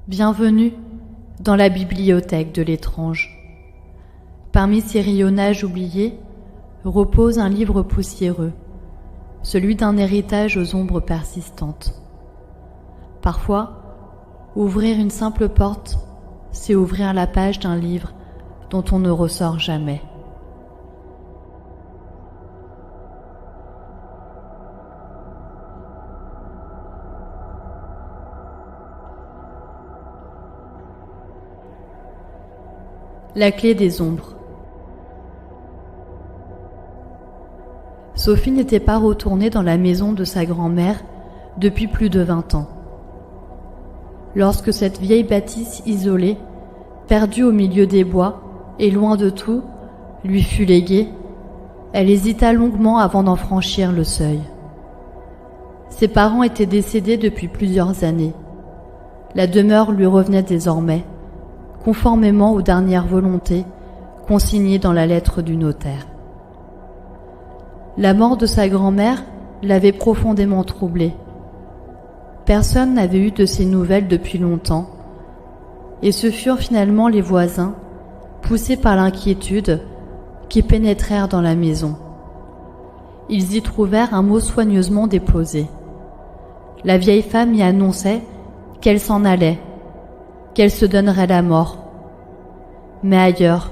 Bienvenue dans la bibliothèque de l'étrange. Parmi ces rayonnages oubliés repose un livre poussiéreux, celui d'un héritage aux ombres persistantes. Parfois, ouvrir une simple porte, c'est ouvrir la page d'un livre dont on ne ressort jamais. La clé des ombres. Sophie n'était pas retournée dans la maison de sa grand-mère depuis plus de 20 ans. Lorsque cette vieille bâtisse isolée, perdue au milieu des bois et loin de tout, lui fut léguée, elle hésita longuement avant d'en franchir le seuil. Ses parents étaient décédés depuis plusieurs années. La demeure lui revenait désormais, conformément aux dernières volontés consignées dans la lettre du notaire. La mort de sa grand-mère l'avait profondément troublée. Personne n'avait eu de ses nouvelles depuis longtemps, et ce furent finalement les voisins, poussés par l'inquiétude, qui pénétrèrent dans la maison. Ils y trouvèrent un mot soigneusement déposé. La vieille femme y annonçait qu'elle s'en allait, qu'elle se donnerait la mort, mais ailleurs,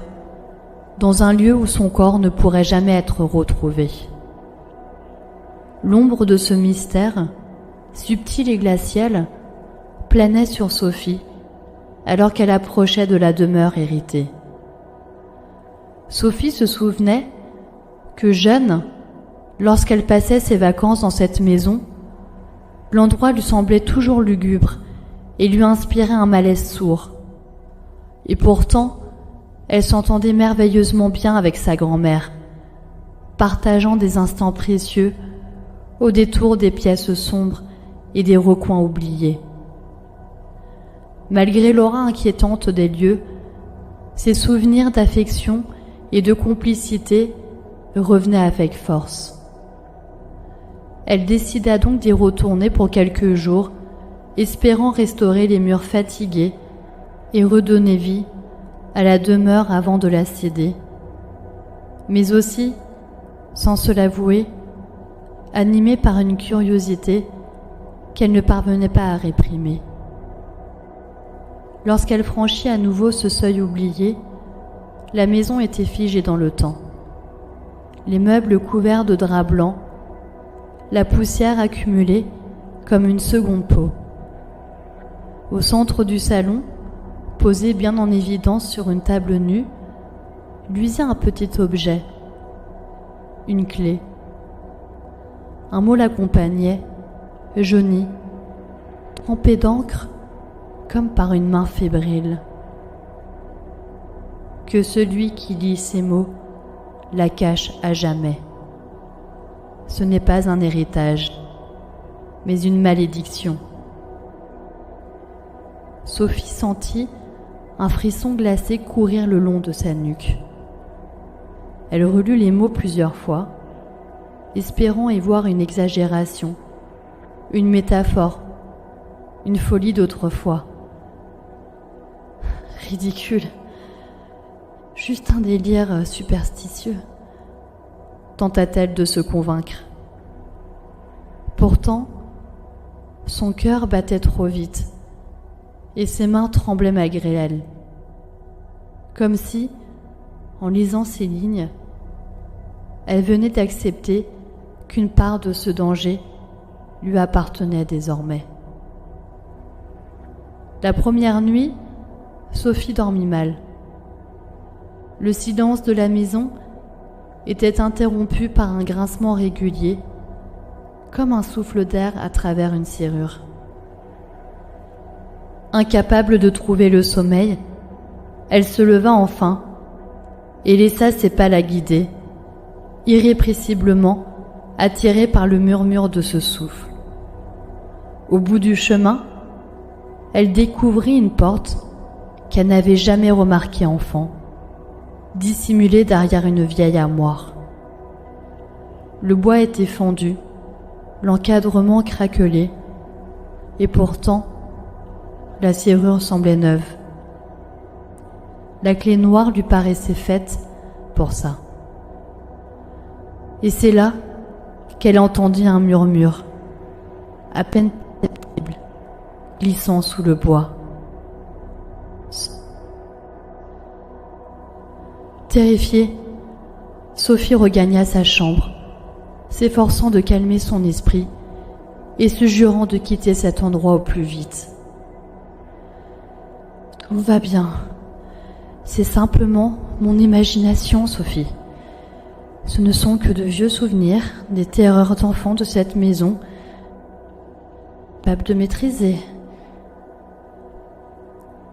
dans un lieu où son corps ne pourrait jamais être retrouvé. L'ombre de ce mystère, subtil et glacial, planait sur Sophie alors qu'elle approchait de la demeure héritée. Sophie se souvenait que jeune, lorsqu'elle passait ses vacances dans cette maison, l'endroit lui semblait toujours lugubre et lui inspirait un malaise sourd. Et pourtant, elle s'entendait merveilleusement bien avec sa grand-mère, partageant des instants précieux au détour des pièces sombres et des recoins oubliés. Malgré l'aura inquiétante des lieux, ses souvenirs d'affection et de complicité revenaient avec force. Elle décida donc d'y retourner pour quelques jours, espérant restaurer les murs fatigués et redonner vie à la demeure avant de la céder, mais aussi, sans se l'avouer, animée par une curiosité qu'elle ne parvenait pas à réprimer. Lorsqu'elle franchit à nouveau ce seuil oublié, la maison était figée dans le temps. Les meubles couverts de drap blanc, la poussière accumulée comme une seconde peau. Au centre du salon, posé bien en évidence sur une table nue, luisait un petit objet, une clé. Un mot l'accompagnait, jauni, trempé d'encre, comme par une main fébrile. Que celui qui lit ces mots la cache à jamais. Ce n'est pas un héritage, mais une malédiction. Sophie sentit un frisson glacé courir le long de sa nuque. Elle relut les mots plusieurs fois, espérant y voir une exagération, une métaphore, une folie d'autrefois. Ridicule, juste un délire superstitieux, tenta-t-elle de se convaincre. Pourtant, son cœur battait trop vite et ses mains tremblaient malgré elle, comme si, en lisant ces lignes, elle venait d'accepter qu'une part de ce danger lui appartenait désormais. La première nuit, Sophie dormit mal. Le silence de la maison était interrompu par un grincement régulier, comme un souffle d'air à travers une serrure. Incapable de trouver le sommeil, elle se leva enfin et laissa ses pas la guider, irrépressiblement attirée par le murmure de ce souffle. Au bout du chemin, elle découvrit une porte qu'elle n'avait jamais remarquée enfant, dissimulée derrière une vieille armoire. Le bois était fendu, l'encadrement craquelé, et pourtant, La serrure semblait neuve. La clé noire lui paraissait faite pour ça. Et c'est là qu'elle entendit un murmure, à peine perceptible, glissant sous le bois. Terrifiée, Sophie regagna sa chambre, s'efforçant de calmer son esprit et se jurant de quitter cet endroit au plus vite. Tout va bien. C'est simplement mon imagination, Sophie. Ce ne sont que de vieux souvenirs, des terreurs d'enfant de cette maison, capable de maîtriser.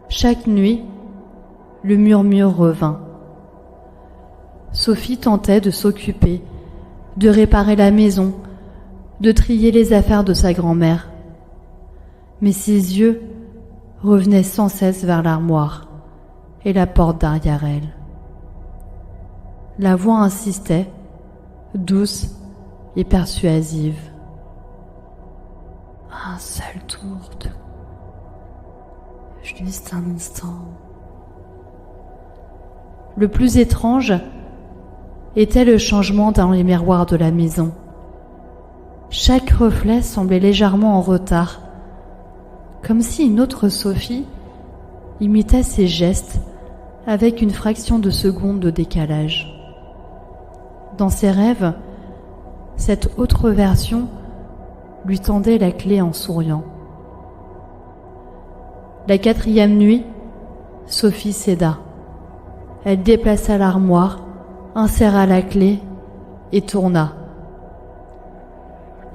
Chaque nuit, le murmure revint. Sophie tentait de s'occuper, de réparer la maison, de trier les affaires de sa grand-mère. Mais ses yeux revenaient sans cesse vers l'armoire et la porte derrière elle. La voix insistait, douce et persuasive. Un seul tour de... Juste un instant. Le plus étrange était le changement dans les miroirs de la maison. Chaque reflet semblait légèrement en retard, comme si une autre Sophie imitait ses gestes avec une fraction de seconde de décalage. Dans ses rêves, cette autre version lui tendait la clé en souriant. La 4e nuit, Sophie céda. Elle déplaça l'armoire, inséra la clé et tourna.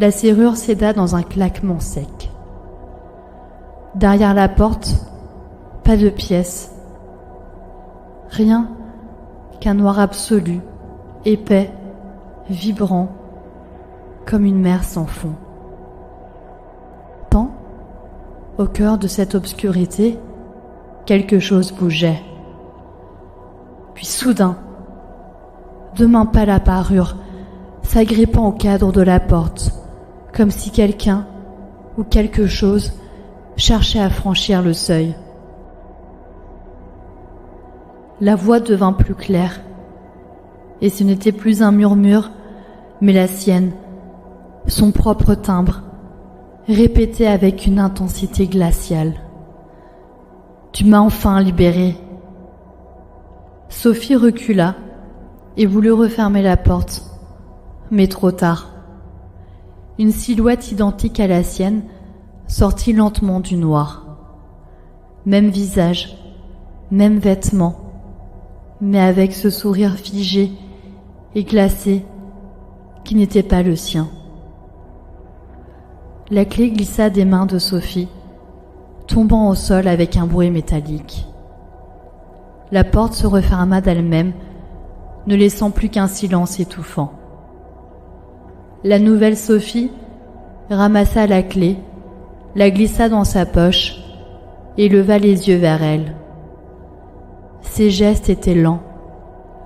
La serrure céda dans un claquement sec. Derrière la porte, pas de pièce. Rien qu'un noir absolu, épais, vibrant, comme une mer sans fond. Tant, au cœur de cette obscurité, quelque chose bougeait. Puis soudain, 2 mains pâles apparurent, s'agrippant au cadre de la porte, comme si quelqu'un ou quelque chose cherchait à franchir le seuil. La voix devint plus claire, et ce n'était plus un murmure, mais la sienne, son propre timbre, répété avec une intensité glaciale. « Tu m'as enfin libérée. » Sophie recula et voulut refermer la porte, mais trop tard. Une silhouette identique à la sienne sortit lentement du noir. Même visage, même vêtements, mais avec ce sourire figé et glacé qui n'était pas le sien. La clé glissa des mains de Sophie, tombant au sol avec un bruit métallique. La porte se referma d'elle-même, ne laissant plus qu'un silence étouffant. La nouvelle Sophie ramassa la clé, la glissa dans sa poche et leva les yeux vers elle. Ses gestes étaient lents,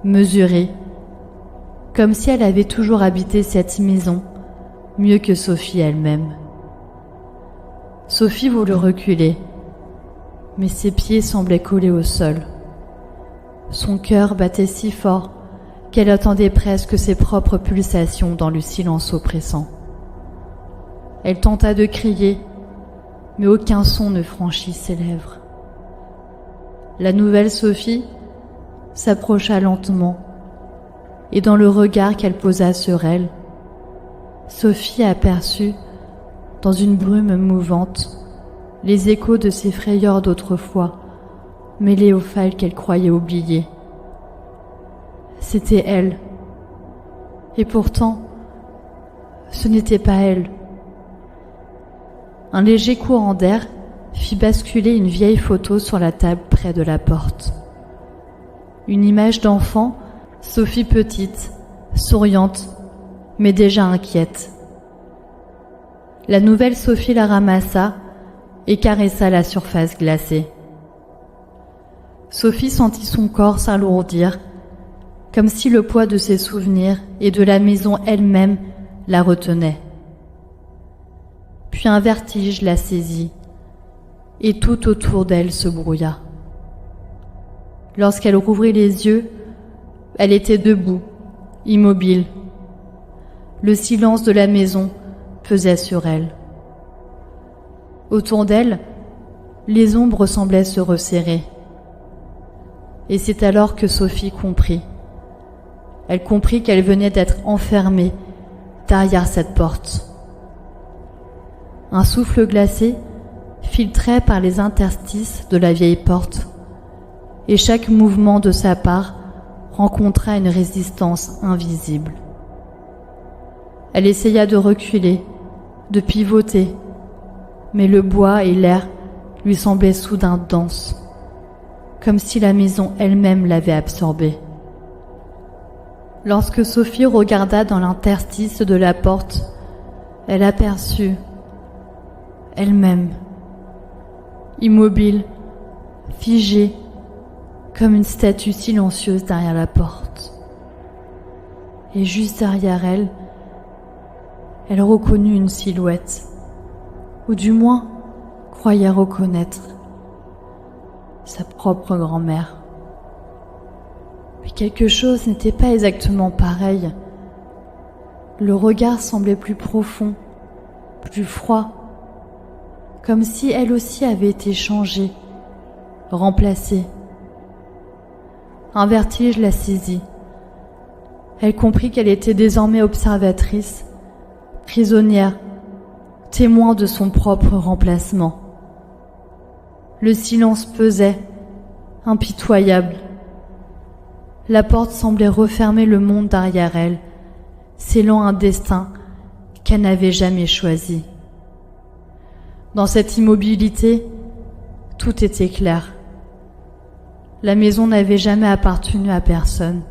mesurés, comme si elle avait toujours habité cette maison mieux que Sophie elle-même. Sophie voulut reculer, mais ses pieds semblaient collés au sol. Son cœur battait si fort qu'elle attendait presque ses propres pulsations dans le silence oppressant. Elle tenta de crier, mais aucun son ne franchit ses lèvres. La nouvelle Sophie s'approcha lentement, et dans le regard qu'elle posa sur elle, Sophie aperçut, dans une brume mouvante, les échos de ses frayeurs d'autrefois, mêlés aux failles qu'elle croyait oublier. C'était elle. Et pourtant, ce n'était pas elle. Un léger courant d'air fit basculer une vieille photo sur la table près de la porte. Une image d'enfant, Sophie petite, souriante, mais déjà inquiète. La nouvelle Sophie la ramassa et caressa la surface glacée. Sophie sentit son corps s'alourdir, comme si le poids de ses souvenirs et de la maison elle-même la retenait. Puis un vertige la saisit, et tout autour d'elle se brouilla. Lorsqu'elle rouvrit les yeux, elle était debout, immobile. Le silence de la maison pesait sur elle. Autour d'elle, les ombres semblaient se resserrer. Et c'est alors que Sophie comprit. Elle comprit qu'elle venait d'être enfermée derrière cette porte. Un souffle glacé filtrait par les interstices de la vieille porte, et chaque mouvement de sa part rencontra une résistance invisible. Elle essaya de reculer, de pivoter, mais le bois et l'air lui semblaient soudain denses, comme si la maison elle-même l'avait absorbée. Lorsque Sophie regarda dans l'interstice de la porte, elle aperçut elle-même, immobile, figée, comme une statue silencieuse derrière la porte. Et juste derrière elle, elle reconnut une silhouette, ou du moins croyait reconnaître sa propre grand-mère. Mais quelque chose n'était pas exactement pareil. Le regard semblait plus profond, plus froid, comme si elle aussi avait été changée, remplacée. Un vertige la saisit. Elle comprit qu'elle était désormais observatrice, prisonnière, témoin de son propre remplacement. Le silence pesait, impitoyable. La porte semblait refermer le monde derrière elle, scellant un destin qu'elle n'avait jamais choisi. Dans cette immobilité, tout était clair. La maison n'avait jamais appartenu à personne,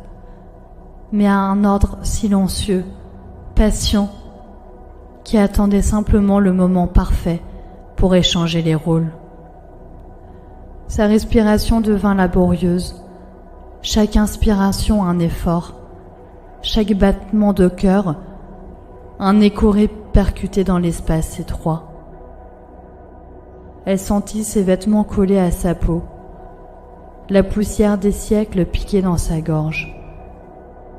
mais à un ordre silencieux, patient, qui attendait simplement le moment parfait pour échanger les rôles. Sa respiration devint laborieuse, chaque inspiration un effort, chaque battement de cœur un écho répercuté dans l'espace étroit. Elle sentit ses vêtements collés à sa peau, la poussière des siècles piquait dans sa gorge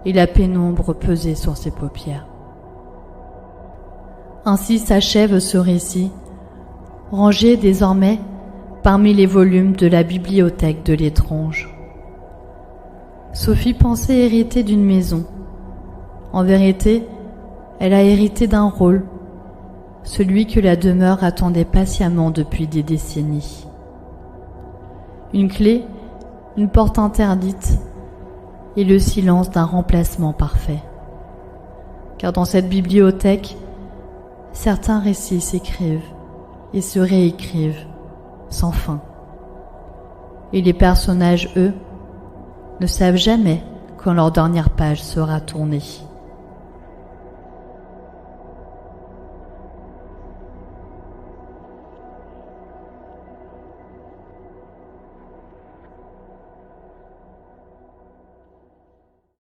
et la pénombre pesait sur ses paupières. Ainsi s'achève ce récit, rangé désormais parmi les volumes de la bibliothèque de l'étrange. Sophie pensait hériter d'une maison. En vérité, elle a hérité d'un rôle, celui que la demeure attendait patiemment depuis des décennies. Une clé, une porte interdite et le silence d'un remplacement parfait. Car dans cette bibliothèque, certains récits s'écrivent et se réécrivent sans fin. Et les personnages, eux, ne savent jamais quand leur dernière page sera tournée.